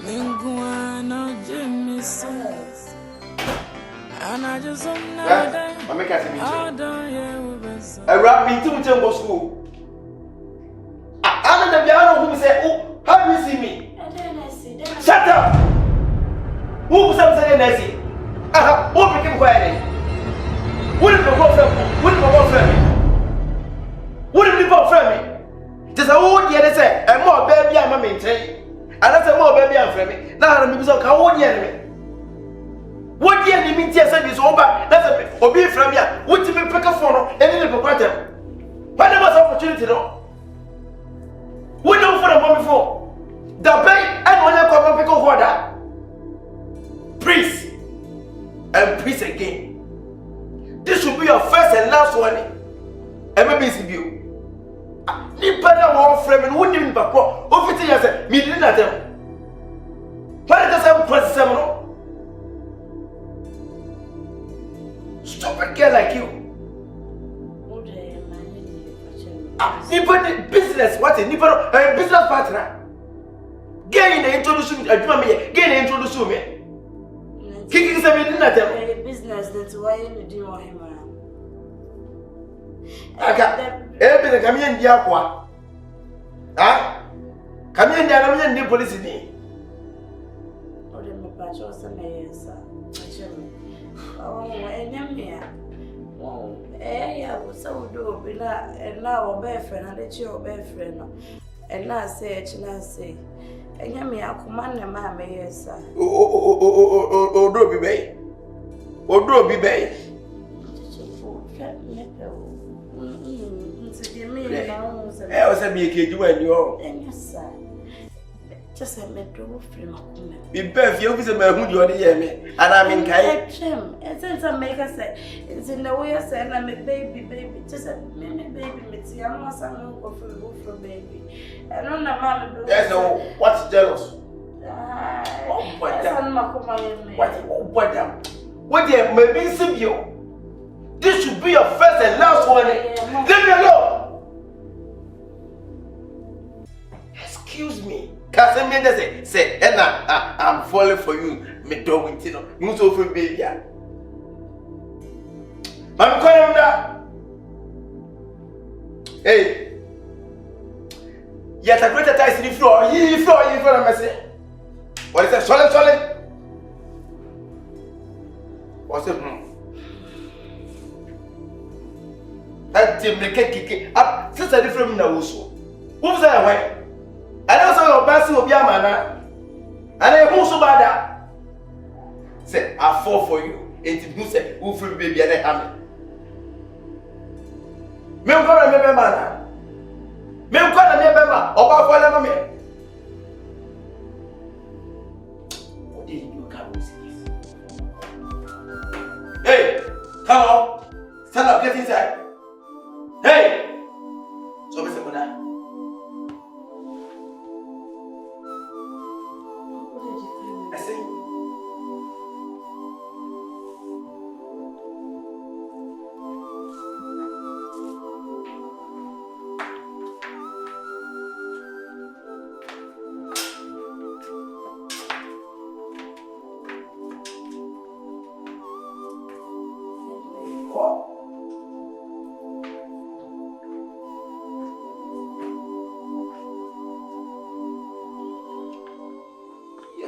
Minguano Jimmy says, and I just don't know that. I'm making I don't hear with a rap me to Temple School. I'm the piano who say, oh, how do you see me? Shut up! Who was saying Nancy? Who became quiet? Wouldn't be one friend? Wouldn't be one friend? Wouldn't be one friend? Just a whole year, they say, and more baby, I'm a maintain. And I said, more baby, I'm friendly. Now I'm so coward enemy. What year did me tell is over? That's a be from here. What did you pick up for? And then you forgot them. When there was opportunity, no? We know for the moment before. The bank and when I come and pick up water. Priest and priest again. This should be your first and last one. And maybe it's you. Nipana won't frame and wouldn't even back up. Over 50 years, me didn't at them. Why does I press seminal? Stop a girl like you. Nipana business, what a Nipana business partner. Get in the introduction, get in the introduction me. Kicking something at them. Business, that's why you do him. I got everything coming in the aqua. Ah? Come in there, I'm in the police. Oh, then my patch was a mayor, sir. Oh, and young man. Oh, I was so do, and now a bear friend, and let your bear friend. And now say, and I say, and young me, I command a man, mayor, sir. Oh, do be bay. Oh, do be bay. I was a me you and you. And yes, sir. Just a MEDO frame. Be birth, you visit my hood, you are the yammy, and I'm in Kai. And since I make us say, it's in the way I say, I'm a baby, just a baby, Mitzi. I'm not some go for baby. I don't know, Mamma. There's no what's jealous. What dear, maybe Sibio. This should be your first and last one. Leave me alone. Excuse me. Casamia say, Anna, I'm falling for you. Me dog, you know, you so for baby. I'm calling that. Hey, yet a greater ties in the floor. You floor, I say. What is that? Solid. What's it? That Tim the cake up since I different in the Wusu. Who's that way? I know some of Bassy will be a man. And I won't so bad. Say, I fall for you. And you say, who free baby and I have me. I'm going to remember, man. I'm going to remember. Or Papa, me. What did you do? Hey, come on. Stand up, get inside. Hey! So, Mr. Mona. I say,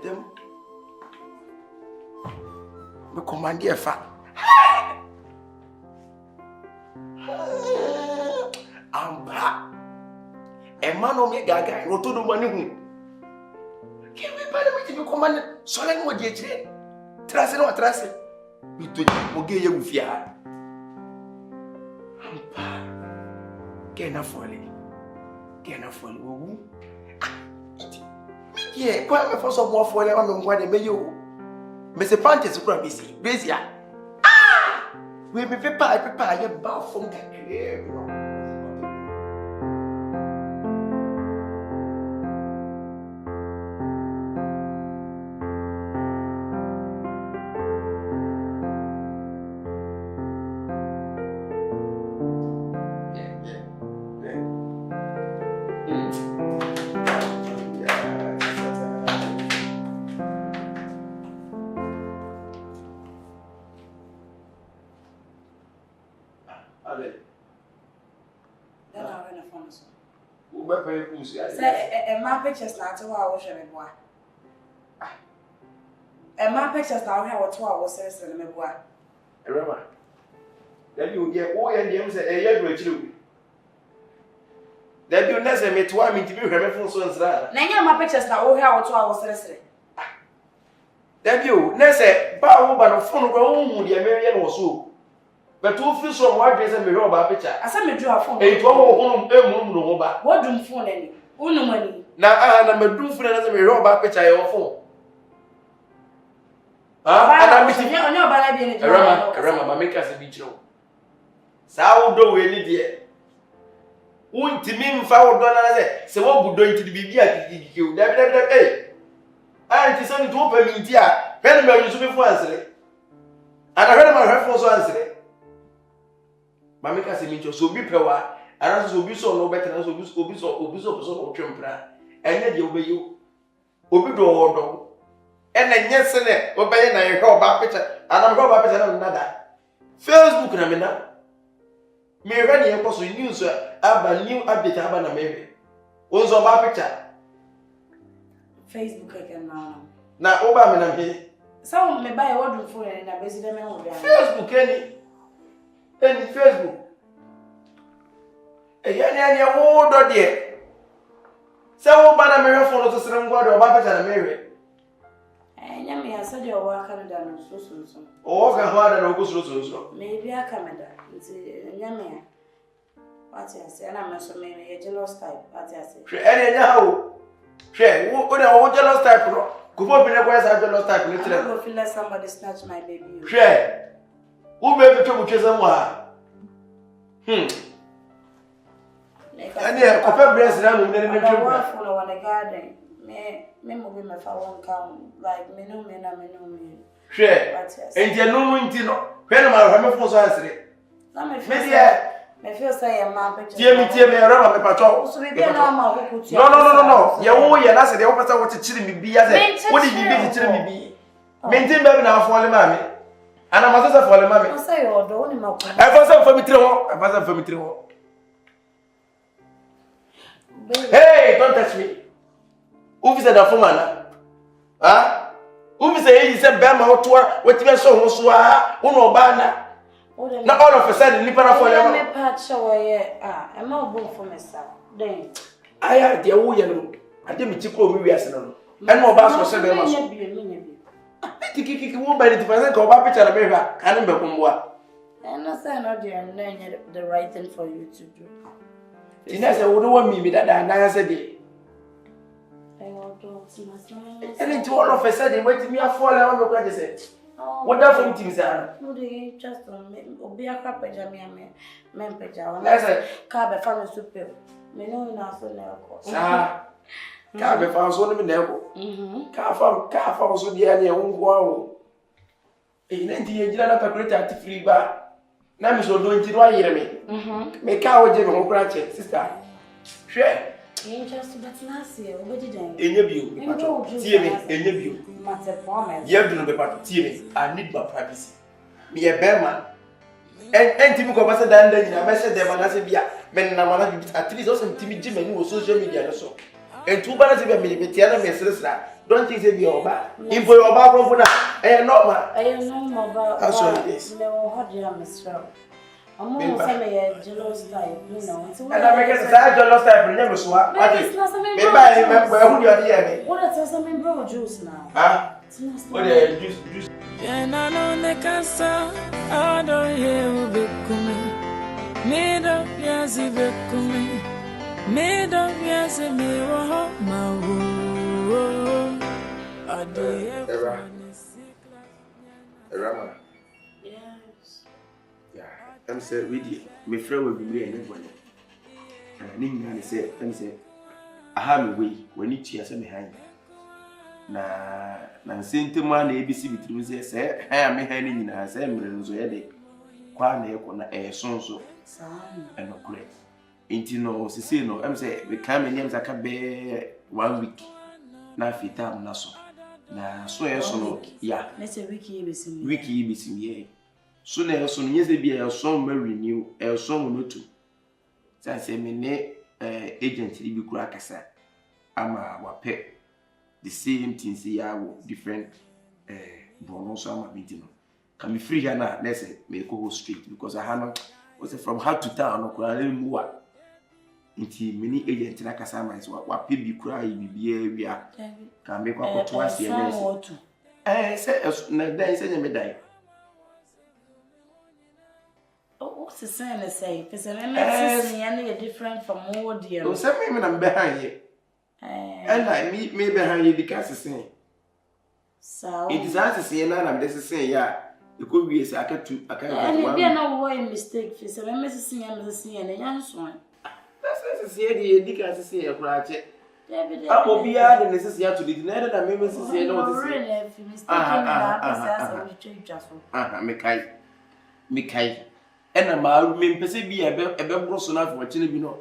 them. Me command you fa. Amba. E man o me gaga, roto do mani hu. Ke me pa na me command so le mo di etire. Trase no trase. Mi to mo ge ye wufia. Amba. Ke na fole wo. Yeah, quite me for some more for them. I'm going to make you. Mr. Pantes, who are busy. Ah! We be prepare your bath from the clear. Ubepay Pussy. Say, my pictures not 2 hours, boy. And my pictures now have 2 hours, and me boy. Remember, that you get all and you say, a year with you. That you never met 1 minute to be remembered for so. Now, my pictures now have 2 hours, that you, Nessa, Bow, but a phone grown, the American or so. But 2 fish from white dress and me rob picture. I said, me draw a phone. A 12 home, what do you phone any? Uno money. Now, I am a do for another me rob picture your phone. I'm missing on your baby. Remember, make us a beach. Sourdough, any dear. Won't to mean foul dollars, so what would do to the BB at you? Hey, I just only to open me, dear. Penman is before answering. And I read my reference answering. Mamma said, so be power, and I will be so no better than obese or Trumpra, and then you obey you. Obi do order. And then yes, sir, obey and I go back picture, and I'm going back picture another. Facebook, Namina. Me ready and possible news, a new update about a maybe. Also, my picture. Facebook again now. Now, Obama, I'm here. Some may buy a word for it and I visit them on Facebook, any Facebook. A young old dear. So, Obama, my phone to send water about picture and Mary. And Yammy, I said your work and done so soon. Oh, I can't go so. Maybe I come at that. Yammy. What I say, and I'm so maybe a jealous type. What I say. Anyhow, share, what a jealous type. Could not be a jealous type. I don't feel like somebody snatched my baby. Share. Who made the trouble to someone? And yeah, I felt blessed now. We didn't make a work for one garden. Me moving my phone count like me no. Share. And you know, when my phone was answering. Me feel say a man picture. Dear me, around my patrol. So we be normal who could. No. You that's the opposite what to be as a. What did you be to me? Maintain baby now for the mammy. And I'm also for the mammy. I say, oh, don't know. I was up for me through. Hey, don't touch me. Who is that for man? Ah? Who is a said Bama or tour? What you saw was one banner. Not all of a sudden, Nipara for them. I'm not born for myself. Then I had the old yellow. I didn't chico me as an and more bass was said. I think you won't buy it to go back to America. I don't know what. And I say, not the right thing for you to do. Tina said, "Would want me that I said it." And it's all of a sudden, wait me a fall out of what I said. What that things are? No, they just be a crap pajama, men pajama. That's a car family super. Me know enough for never course. Ah, car found so many never. Car farm so dear, they won't go. In 90 years, I have a great at free bar. Now, Miss O'Doing, do I hear me? Make our Jim or Cratchit, sister. Share. You just but nasty, what did you in your view? In your view. You have to know about TV. I need my privacy. Be a bear man. And Timmy was a dandelion. I messaged them and I said, yeah, men at least also Timmy Jim and who social media also. And 2 banners of a minute, Tiana Messrs. Don't think they be over. In for your bar, I am not my. I am no about how so it is. No, how do you understand? I'm more a jealous type, you know. And I make a jealous type, remember, so I remember who you are here. What is something bro juice now? Ah, what is juice? And I know the casa, I don't hear who be coming. MEDO yes, he be coming. MEDO yes, he be my woo. I do hear AWURAMA. Yes. Yeah, I'm saying, really, my friend will be me and everybody. And I didn't say, I have a way when you cheer some behind. Na sente man ABC bitrim say I am hanging in her same so yede kwa na ekwo na sonso and no great inti no sisi no am say we come in yams aka be 1 week na fitam na so no ya let's say wiki ibisim ye so na so no yeze bia so ma renew so no to say me ne agent bi kura kasa ama wape the same things ya wo different bono so ama meeting no can be free here na let's say me go straight because I had was from how to town no kura le muwa nti many agent na kasa ama so wape bi kura bibia wia can be kwa to ase say na dan say me dai what's the saying to say? Because I'm different from all the others. So, me I'm behind you. And I me behind you because it's saying. So, it is as to say, and I'm just saying, yeah, it could be a second to a kind of. And it be no way mistake. For some, I'm saying, and a young one. That's necessary, because it's a project. I will be adding necessary to the nether than maybe say, no, really, if you mistake, Mikai. And a man may be a broson of what you know.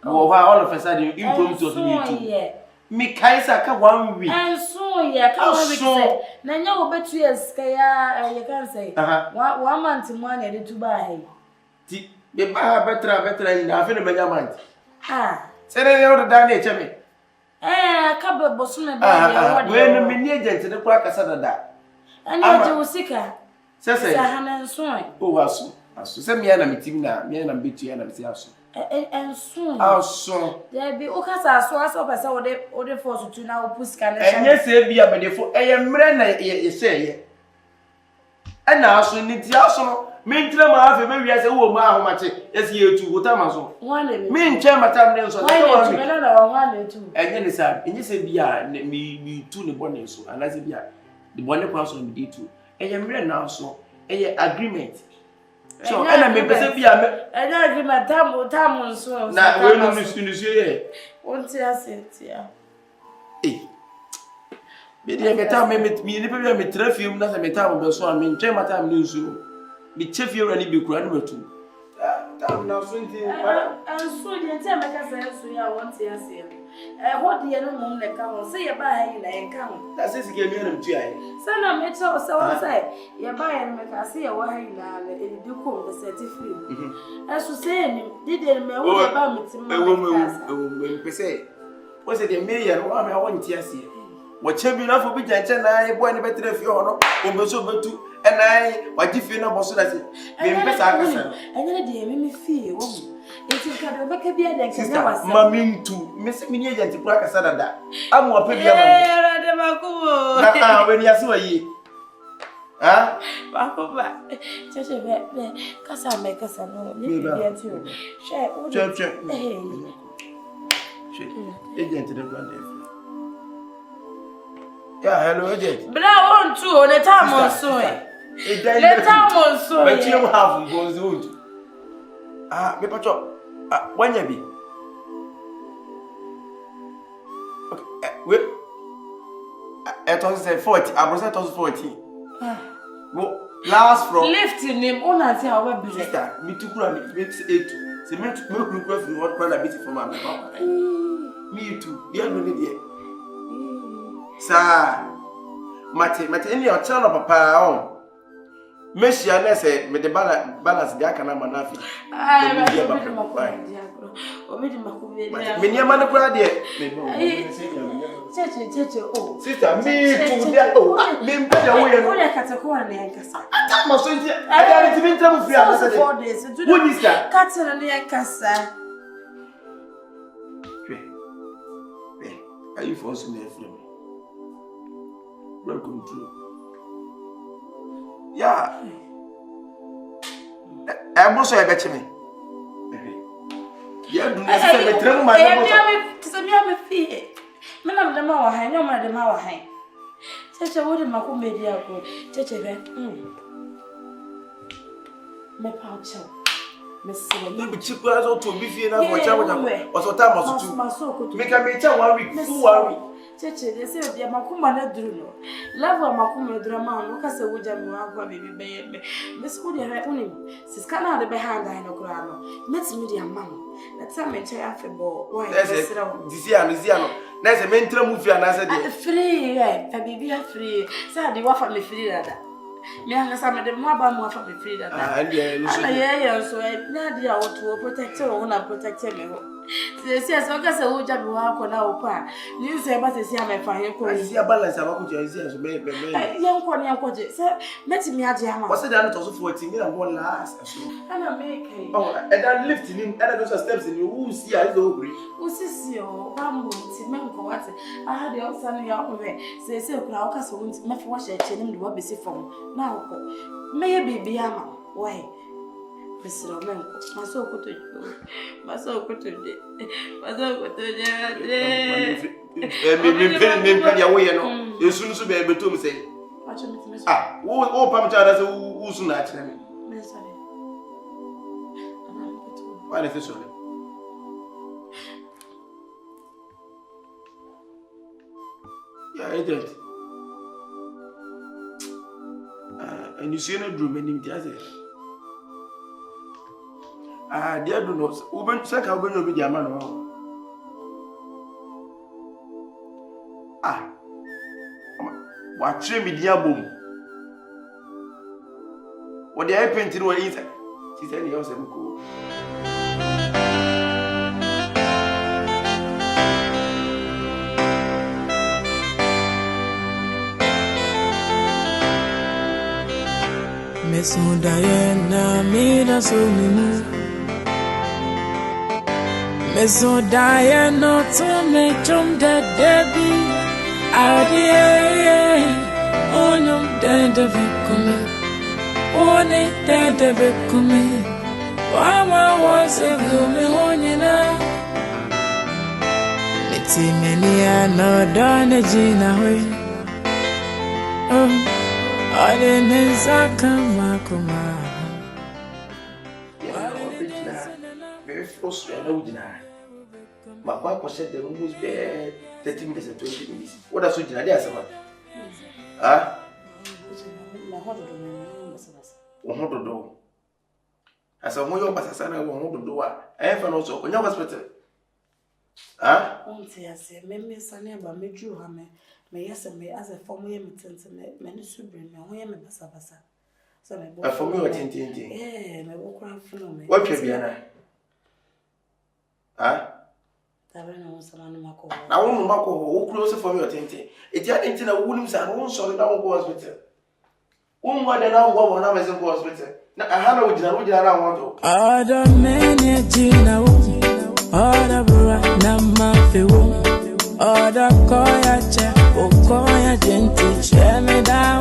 All of a sudden, you come to me. Mikaisa one week. And so, yeah, so. Now, you bet you you can say. 1 month money to buy. The better in half in a mega month. Say they are the damage. A couple of bossman. When the mini agent in the crack a Saturday. And you do sicker. Says I have so. Oh, so say me and me team na me and be to and say aso and soon aso there be o kasa so aso pesa o de force to na o push can enye say bia be defo mre na ye say ye and aso ni ti aso no me ntira ma afa me wi ase wo ma ahomache ese ye tu wo tama so me nche matam ne so enye ni sa enye say bia me tu ne bone so anase bia the bone kwa so me di tu mre na so agreement. So, and I may be a and I give my time so. Now, when you see, won't you say, eh? Maybe I time me, never me traffic, nothing me time, so I mean, my time news you. Be chief you and be graduate too. Now, soon, and soon you tell me, because I want to see. What the other mom like come say you buy and come. That's it, give me them to son of me, so say, you buy and make us see a wine and do call the certificate. As to say, did me about me to woman, say, was it a million? I want to see. What you be enough for be and I want better if you are not so to and I, what if you know, was that it? And then they made me feel. Sister, mammy too. Miss Mini agent to crack a Saturday. I'm more pretty. When you saw ye. Ah, Papa, just a bit, because I make us a no. Church, agent to the grand. Yeah, hello, agent. But I want to on the time or so. The time or so. But you have goes good. Me pacho. When you be? Okay, wait. I thought you said 40. I was 40. Well, last from lifting him on until our business. Me too, me 8. See, me look from what kind of bit from my papa. Me too. You don't need it. Sir, Mate, any your channel, papa. Messi, I say, me the balance, the Akana Manafi. I Minya man kwa de oh sister me to there oh me mpeda wo ye no ole katakwa na yankasa atama so nti ada ni timi ntam fia na say 4 days wo ni sir katena na yankasa are you forcing me from welcome to yeah I'm so I me yeah, do not say me tremble my name. To me, I'm a fee. Me nam dem awa han, no ma dem awa han. Cheche wo dem akọ media ko. Cheche be. Me pa chow. Me se me bi chiku aso to bi fie na for cha wo. O so time o so tu. Me ka me cha 1 week, full 1 week. Cheche de se de makuma na duru no. Level makuma duru ma no ka se wo ja me wa kwa baby be me. Me se wo de ha unim. Siska na de be hand ai no kura no. Met media mam. That's a matter of football. Why? This year, no. That's a mental movie, and I said, free, baby, free. So they offer me free that. Me and some of them more for me free that. Yeah, so Nadia ought to protect her own and protect me. Yes, I guess I would have walk on our part. You say, but I see my fire. I see a balance about you. I see as baby. Young one, young one, sir. Met me at Yama. Was it done also 14 and one last? And I make it. Oh, and I lifted him, and I got steps in you. Who see I go agree? Who sees you? Bamboo, Timanko, what I had the old son of way. Say, so, Crowcas won't make wash a chain to what be from. Now, maybe be Yama. Why? Mr. Romanco, my so good to you. My so good to you. My so good to you. You soon to be able to say, ah, oh, Pamcha, who's not. Why is this so? Yeah, I did. And you see no dream in the dear do not. Uben check how when you be the man. Ah, what trim me dear boom? What the eye painting were eaten? She said, he was a cool. Miss Diana made us so move. Miss Diana to me chum that Debbie. Out here, on your dead of it coming. On it dead of it coming. Mama was a gloomy one, you know. It's many are not done a Gina way. I didn't come. Very frustrated. My wife said the room was there 30 minutes and 20 minutes. What else would you do? Huh? 100 dollars. As a more Bassana, 100 dollars. I have an also on your hospital. Huh? I say, Mammy, Sunny, but me drew her. May yes, and me as a former imitant, many subrin, and we am a Bassabassa. So I former tinting. Eh, my walk around for me. What can be an huh? I won't Marco, who closer for your tinting. It's your tinting a wounds and won't solve down go hospital. Whom one and now go on Amazon go hospital. Now I have no dinner, I want to. Other men, Gina, other Nama, other Koya, Okoya, Gentle, share me down.